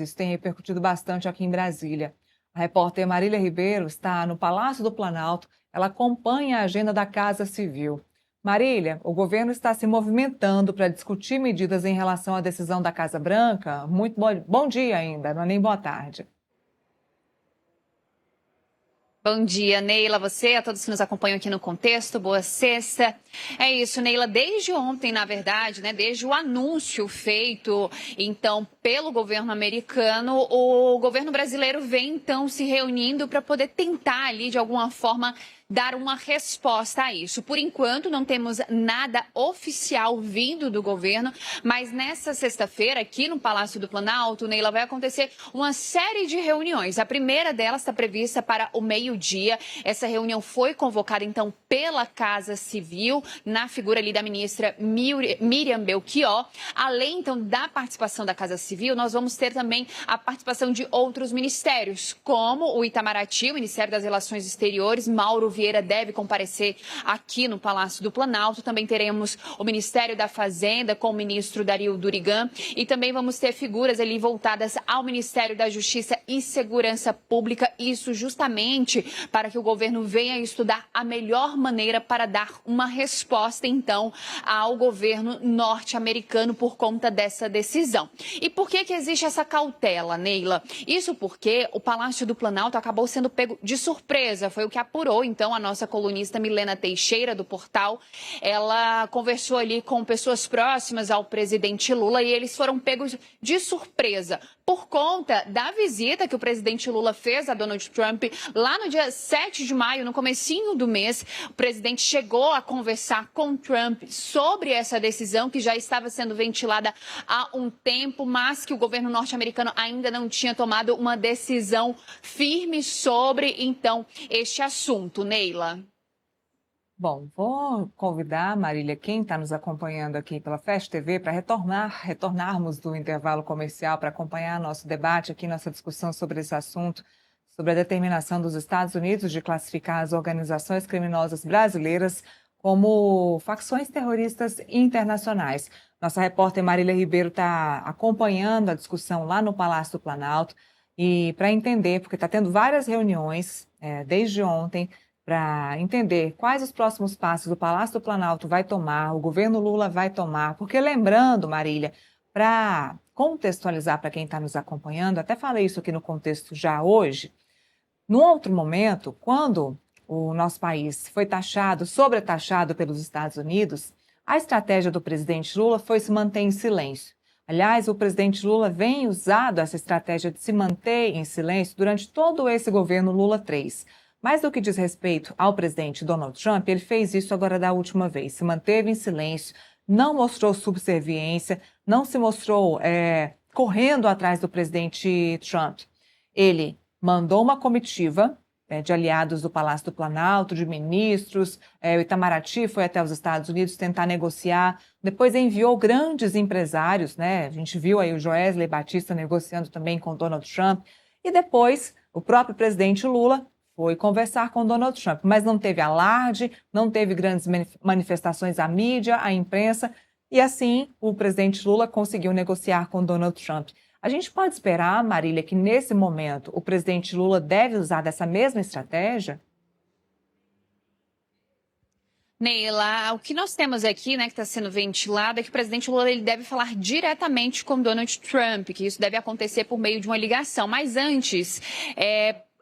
Isso tem repercutido bastante aqui em Brasília. A repórter Marília Ribeiro está no Palácio do Planalto. Ela acompanha a agenda da Casa Civil. Marília, o governo está se movimentando para discutir medidas em relação à decisão da Casa Branca. Muito bom dia ainda, não é nem boa tarde. Bom dia, Neila, você, a todos que nos acompanham aqui no Contexto, boa sexta. É isso, Neila, desde ontem, na verdade, né, desde o anúncio feito, então, pelo governo americano, o governo brasileiro vem, então, se reunindo para poder tentar ali, de alguma forma, dar uma resposta a isso. Por enquanto, não temos nada oficial vindo do governo, mas nessa sexta-feira, aqui no Palácio do Planalto, Neila, vai acontecer uma série de reuniões. A primeira delas está prevista para o meio-dia. Essa reunião foi convocada, então, pela Casa Civil, na figura ali da ministra Miriam Belchior. Além, então, da participação da Casa Civil, nós vamos ter também a participação de outros ministérios, como o Itamaraty, o Ministério das Relações Exteriores. Mauro Vieira deve comparecer aqui no Palácio do Planalto. Também teremos o Ministério da Fazenda com o ministro Dario Durigan. E também vamos ter figuras ali voltadas ao Ministério da Justiça e Segurança Pública. Isso justamente para que o governo venha estudar a melhor maneira para dar uma resposta, então, ao governo norte-americano por conta dessa decisão. E por que existe essa cautela, Neila? Isso porque o Palácio do Planalto acabou sendo pego de surpresa. Foi o que apurou, então, a nossa colunista Milena Teixeira, do portal. Ela conversou ali com pessoas próximas ao presidente Lula e eles foram pegos de surpresa por conta da visita que o presidente Lula fez a Donald Trump lá no dia 7 de maio, no comecinho do mês. O presidente chegou a conversar com Trump sobre essa decisão que já estava sendo ventilada há um tempo, mas que o governo norte-americano ainda não tinha tomado uma decisão firme sobre, então, este assunto. Neila. Bom, vou convidar, Marília, quem está nos acompanhando aqui pela Fast TV, para retornarmos do intervalo comercial para acompanhar nosso debate aqui, nossa discussão sobre esse assunto, sobre a determinação dos Estados Unidos de classificar as organizações criminosas brasileiras como facções terroristas internacionais. Nossa repórter Marília Ribeiro está acompanhando a discussão lá no Palácio do Planalto e para entender, porque está tendo várias reuniões desde ontem, para entender quais os próximos passos o Palácio do Planalto vai tomar, o governo Lula vai tomar, porque lembrando, Marília, para contextualizar para quem está nos acompanhando, até falei isso aqui no Contexto já hoje, num outro momento, quando o nosso país foi sobretaxado pelos Estados Unidos, a estratégia do presidente Lula foi se manter em silêncio. Aliás, o presidente Lula vem usando essa estratégia de se manter em silêncio durante todo esse governo Lula 3. Mas no que diz respeito ao presidente Donald Trump, ele fez isso agora da última vez, se manteve em silêncio, não mostrou subserviência, não se mostrou correndo atrás do presidente Trump. Ele mandou uma comitiva de aliados do Palácio do Planalto, de ministros, o Itamaraty foi até os Estados Unidos tentar negociar, depois enviou grandes empresários, né? A gente viu aí o Joesley Batista negociando também com Donald Trump, e depois o próprio presidente Lula foi conversar com Donald Trump, mas não teve alarde, não teve grandes manifestações à mídia, à imprensa, e assim o presidente Lula conseguiu negociar com Donald Trump. A gente pode esperar, Marília, que nesse momento o presidente Lula deve usar dessa mesma estratégia? Neila, o que nós temos aqui, né, que está sendo ventilado, é que o presidente Lula ele deve falar diretamente com Donald Trump, que isso deve acontecer por meio de uma ligação. Mas antes,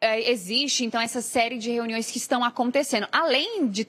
existe, então, essa série de reuniões que estão acontecendo. Além de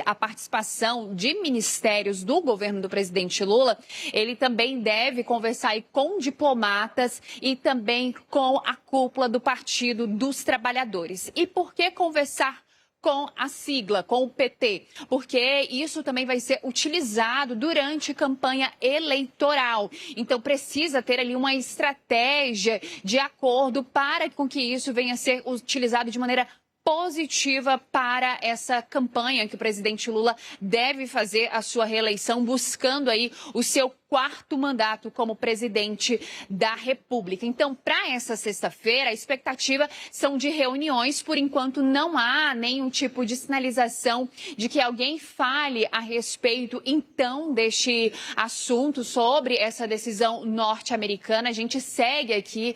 a participação de ministérios do governo do presidente Lula, ele também deve conversar aí com diplomatas e também com a cúpula do Partido dos Trabalhadores. E por que conversar com a sigla, com o PT, porque isso também vai ser utilizado durante campanha eleitoral. Então, precisa ter ali uma estratégia de acordo para com que isso venha a ser utilizado de maneira positiva para essa campanha que o presidente Lula deve fazer a sua reeleição, buscando aí o seu 4º mandato como presidente da República. Então, para essa sexta-feira, a expectativa são de reuniões. Por enquanto, não há nenhum tipo de sinalização de que alguém fale a respeito, então, deste assunto sobre essa decisão norte-americana. A gente segue aqui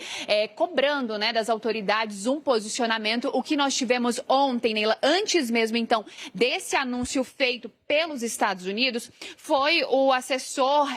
cobrando, né, das autoridades um posicionamento. O que nós tivemos ontem, Neila, antes mesmo, então, desse anúncio feito pelos Estados Unidos, foi o assessor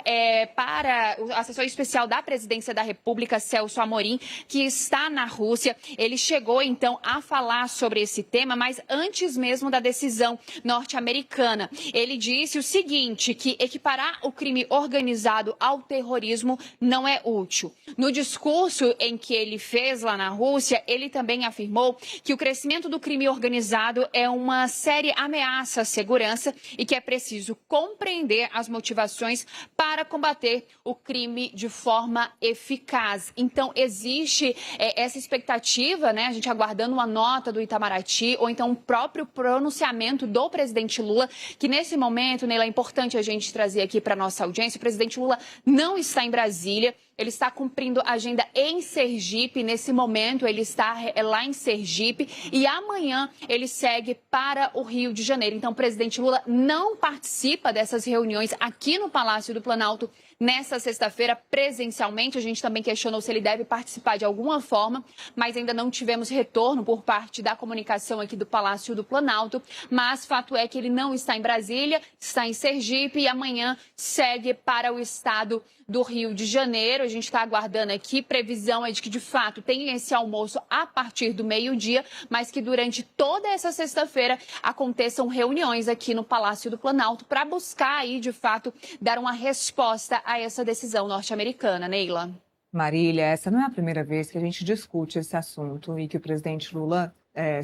o assessor especial da Presidência da República, Celso Amorim, que está na Rússia. Ele chegou, então, a falar sobre esse tema, mas antes mesmo da decisão norte-americana. Ele disse o seguinte, que equiparar o crime organizado ao terrorismo não é útil. No discurso em que ele fez lá na Rússia, ele também afirmou que o crescimento do crime organizado é uma séria ameaça à segurança e que é preciso compreender as motivações para combater o crime de forma eficaz. Então, existe essa expectativa, né? A gente aguardando uma nota do Itamaraty ou então o próprio pronunciamento do presidente Lula, que nesse momento, Neila, é importante a gente trazer aqui para a nossa audiência. O presidente Lula não está em Brasília. Ele está cumprindo agenda em Sergipe. Nesse momento, ele está lá em Sergipe e amanhã ele segue para o Rio de Janeiro. Então, o presidente Lula não participa dessas reuniões aqui no Palácio do Planalto nessa sexta-feira presencialmente. A gente também questionou se ele deve participar de alguma forma, mas ainda não tivemos retorno por parte da comunicação aqui do Palácio do Planalto. Mas fato é que ele não está em Brasília, está em Sergipe e amanhã segue para o estado do Rio de Janeiro. A gente está aguardando aqui, previsão é de que de fato tem esse almoço a partir do meio-dia, mas que durante toda essa sexta-feira aconteçam reuniões aqui no Palácio do Planalto para buscar aí de fato dar uma resposta a essa decisão norte-americana. Neila. Marília, essa não é a primeira vez que a gente discute esse assunto e que o presidente Lula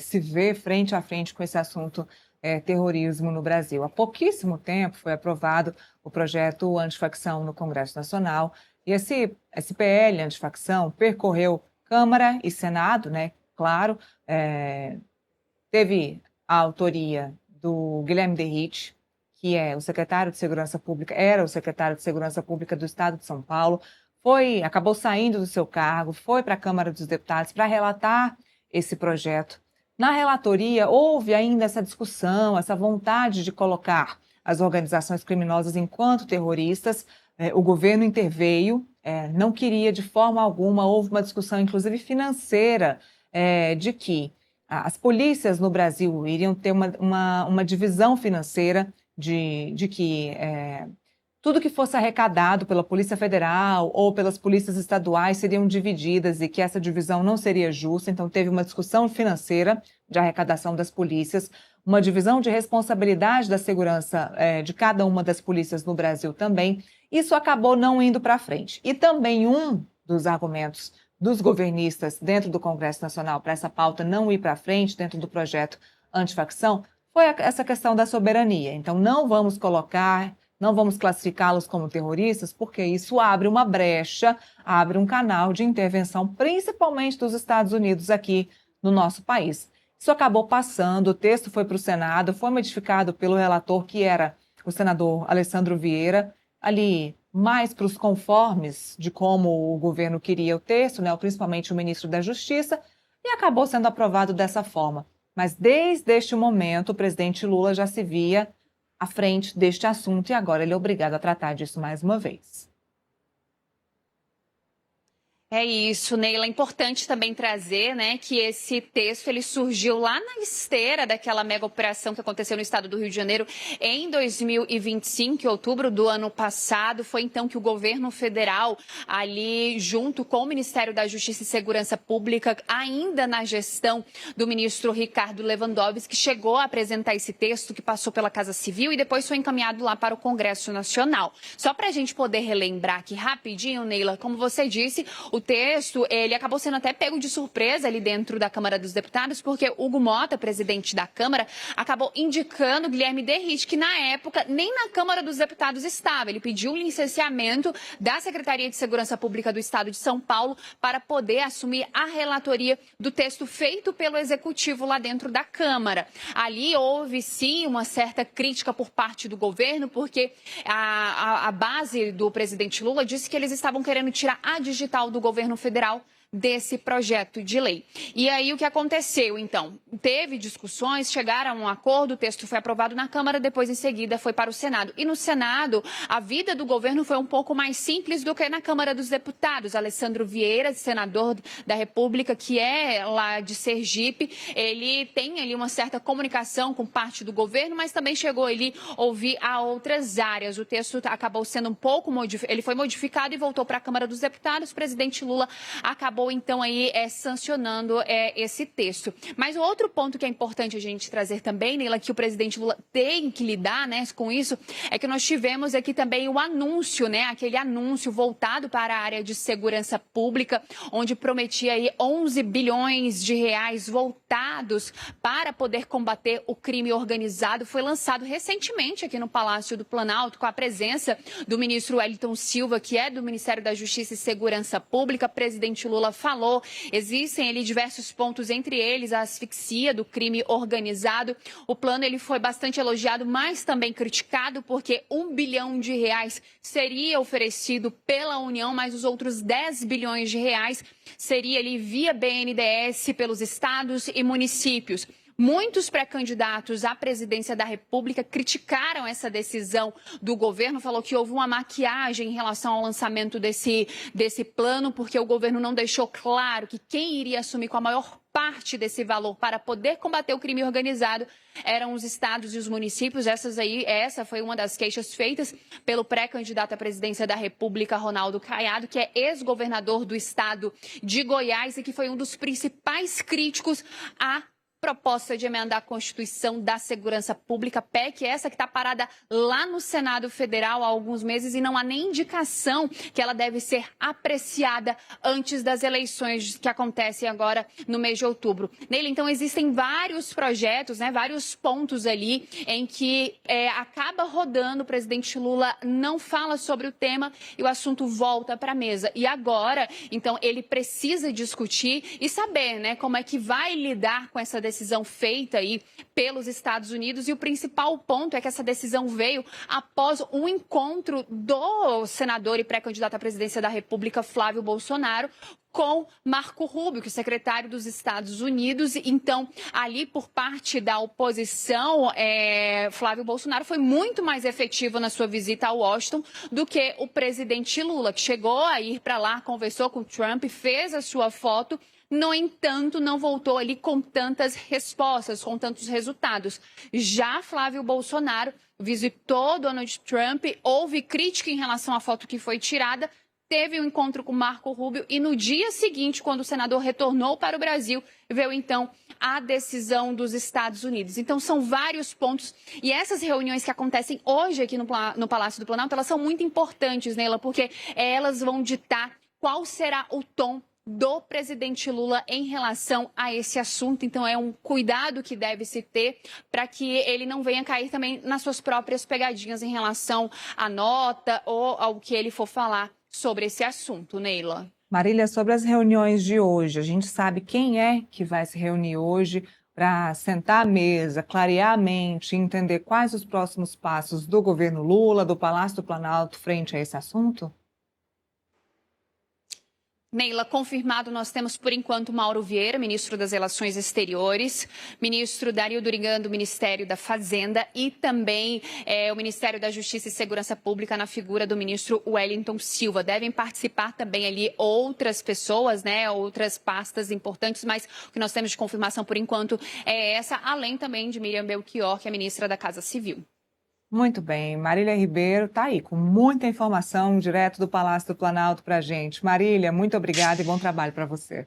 se vê frente a frente com esse assunto terrorismo no Brasil. Há pouquíssimo tempo foi aprovado o projeto antifacção no Congresso Nacional e esse PL antifacção percorreu Câmara e Senado, né? Claro, teve a autoria do Guilherme Derrite, que é o secretário de Segurança Pública, era o secretário de Segurança Pública do Estado de São Paulo, acabou saindo do seu cargo, foi para a Câmara dos Deputados para relatar esse projeto. Na relatoria, houve ainda essa discussão, essa vontade de colocar as organizações criminosas enquanto terroristas. O governo interveio, não queria de forma alguma, houve uma discussão, inclusive financeira, de que as polícias no Brasil iriam ter uma divisão financeira de que tudo que fosse arrecadado pela Polícia Federal ou pelas polícias estaduais seriam divididas e que essa divisão não seria justa. Então, teve uma discussão financeira de arrecadação das polícias, uma divisão de responsabilidade da segurança de cada uma das polícias no Brasil também. Isso acabou não indo para frente. E também um dos argumentos dos governistas dentro do Congresso Nacional para essa pauta não ir para frente dentro do projeto antifacção foi essa questão da soberania. Então, não vamos classificá-los como terroristas, porque isso abre uma brecha, abre um canal de intervenção, principalmente dos Estados Unidos aqui no nosso país. Isso acabou passando, o texto foi para o Senado, foi modificado pelo relator, que era o senador Alessandro Vieira, ali mais para os conformes de como o governo queria o texto, né, principalmente o ministro da Justiça, e acabou sendo aprovado dessa forma. Mas desde este momento, o presidente Lula já se via à frente deste assunto e agora ele é obrigado a tratar disso mais uma vez. É isso, Neila. É importante também trazer, né, que esse texto ele surgiu lá na esteira daquela mega operação que aconteceu no estado do Rio de Janeiro em 2025, em outubro do ano passado. Foi então que o governo federal, ali junto com o Ministério da Justiça e Segurança Pública, ainda na gestão do ministro Ricardo Lewandowski, chegou a apresentar esse texto que passou pela Casa Civil e depois foi encaminhado lá para o Congresso Nacional. Só para a gente poder relembrar aqui rapidinho, Neila, como você disse, o o texto, ele acabou sendo até pego de surpresa ali dentro da Câmara dos Deputados, porque Hugo Mota, presidente da Câmara, acabou indicando Guilherme Derrit, que na época nem na Câmara dos Deputados estava. Ele pediu o licenciamento da Secretaria de Segurança Pública do Estado de São Paulo para poder assumir a relatoria do texto feito pelo Executivo lá dentro da Câmara. Ali houve, sim, uma certa crítica por parte do governo, porque a base do presidente Lula disse que eles estavam querendo tirar a digital do governo federal desse projeto de lei. E aí o que aconteceu, então? Teve discussões, chegaram a um acordo, o texto foi aprovado na Câmara, depois em seguida foi para o Senado. E no Senado, a vida do governo foi um pouco mais simples do que na Câmara dos Deputados. Alessandro Vieira, senador da República, que é lá de Sergipe, ele tem ali uma certa comunicação com parte do governo, mas também chegou ali a ouvir a outras áreas. O texto acabou sendo um pouco modificado, ele foi modificado e voltou para a Câmara dos Deputados. O presidente Lula acabou então aí sancionando esse texto. Mas o outro ponto que é importante a gente trazer também, Neila, que o presidente Lula tem que lidar, né, com isso, é que nós tivemos aqui também o anúncio, né, aquele anúncio voltado para a área de segurança pública, onde prometia aí 11 bilhões de reais voltados para poder combater o crime organizado. Foi lançado recentemente aqui no Palácio do Planalto, com a presença do ministro Wellington Silva, que é do Ministério da Justiça e Segurança Pública. Presidente Lula falou, existem ali diversos pontos, entre eles a asfixia do crime organizado. O plano ele foi bastante elogiado, mas também criticado, porque 1 bilhão de reais seria oferecido pela União, mas os outros 10 bilhões de reais seria ali via BNDES pelos estados e municípios. Muitos pré-candidatos à presidência da República criticaram essa decisão do governo, falou que houve uma maquiagem em relação ao lançamento desse plano, porque o governo não deixou claro que quem iria assumir com a maior parte desse valor para poder combater o crime organizado eram os estados e os municípios. Essa foi uma das queixas feitas pelo pré-candidato à presidência da República, Ronaldo Caiado, que é ex-governador do estado de Goiás e que foi um dos principais críticos à proposta de emendar a Constituição da Segurança Pública, PEC, essa que está parada lá no Senado Federal há alguns meses e não há nem indicação que ela deve ser apreciada antes das eleições que acontecem agora no mês de outubro. Nele, então, existem vários projetos, né, vários pontos ali em que acaba rodando, o presidente Lula não fala sobre o tema e o assunto volta para a mesa. E agora, então, ele precisa discutir e saber, né, como é que vai lidar com essa decisão feita aí pelos Estados Unidos, e o principal ponto é que essa decisão veio após um encontro do senador e pré-candidato à presidência da República, Flávio Bolsonaro, com Marco Rubio, que é secretário dos Estados Unidos. Então, ali por parte da oposição, Flávio Bolsonaro foi muito mais efetivo na sua visita a Washington do que o presidente Lula, que chegou a ir para lá, conversou com Trump, fez a sua foto. No entanto, não voltou ali com tantas respostas, com tantos resultados. Já Flávio Bolsonaro visitou Donald Trump, houve crítica em relação à foto que foi tirada, teve um encontro com Marco Rubio e no dia seguinte, quando o senador retornou para o Brasil, veio então a decisão dos Estados Unidos. Então são vários pontos e essas reuniões que acontecem hoje aqui no Palácio do Planalto, elas são muito importantes, Neila, porque elas vão ditar qual será o tom do presidente Lula em relação a esse assunto. Então é um cuidado que deve se ter para que ele não venha cair também nas suas próprias pegadinhas em relação à nota ou ao que ele for falar sobre esse assunto, Neila. Marília, sobre as reuniões de hoje, a gente sabe quem é que vai se reunir hoje para sentar à mesa, clarear a mente, entender quais os próximos passos do governo Lula, do Palácio do Planalto, frente a esse assunto? Neila, confirmado, nós temos por enquanto Mauro Vieira, ministro das Relações Exteriores, ministro Dario Durigan, do Ministério da Fazenda, e também o Ministério da Justiça e Segurança Pública na figura do ministro Wellington Silva. Devem participar também ali outras pessoas, né, outras pastas importantes, mas o que nós temos de confirmação por enquanto é essa, além também de Miriam Belchior, que é ministra da Casa Civil. Muito bem, Marília Ribeiro está aí com muita informação direto do Palácio do Planalto para a gente. Marília, muito obrigada e bom trabalho para você.